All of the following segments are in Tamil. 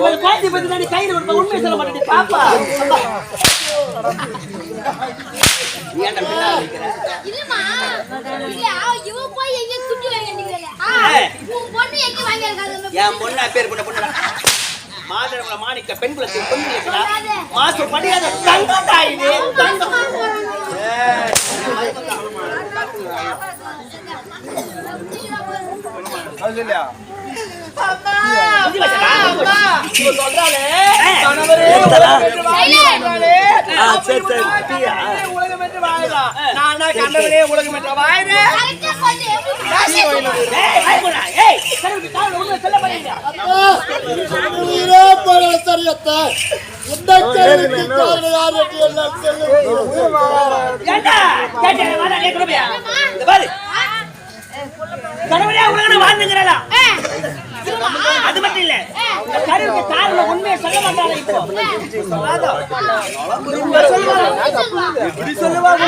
குழந்தை பத்தி கையில் கொடுப்ப உண்மை சொல்ல மாட்டேன் பாப்பா. இல்லம்மா இல்ல இவ போய் எங்க குட்டி வாங்கிட்டீங்களே உன் பொண்ணு எங்க வாங்கி இருக்காங்க என் பொண்ணு பேர் கொண்ட பொண்ணு மாதவள மாணிக்க பெண் குலத்தை பொண்ணு இருக்கா மாசு படியாத தங்கம் தாயினே தங்கம் அதுல அம்மா அம்மா சொல்றாளே கணவரே சரி உலகம் என்று வாழலாம் நானா கணவரே உலகம் என்று வாழறேன் கரெக்ட்டா சொல்லு ஏய் போடா ஏய் கருவி கால உள்ள சொல்ல போறீங்க நீரே போற சரியத்தை இந்த கேள்விக்கு காரணம் யார் என்று எல்லாம் சொல்லுங்க ஏண்டா கேட்டே வாடா நீ குடுபியா இந்த பாரு கணவரே உலகம் வாழ்ந்துங்கறடா அது மட்டும் இல்ல கருவுக்கு காரணம் உண்மையை சொல்ல மாட்டாங்க இப்போ எப்படி சொல்லுவாங்க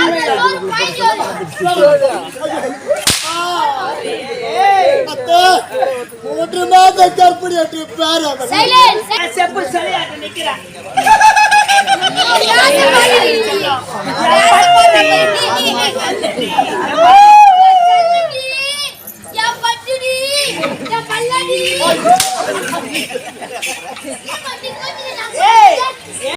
மூன்று மாத கர்ப்பிணி என்று பேர் செப்பு சரியாட்டு நிக்கிறான்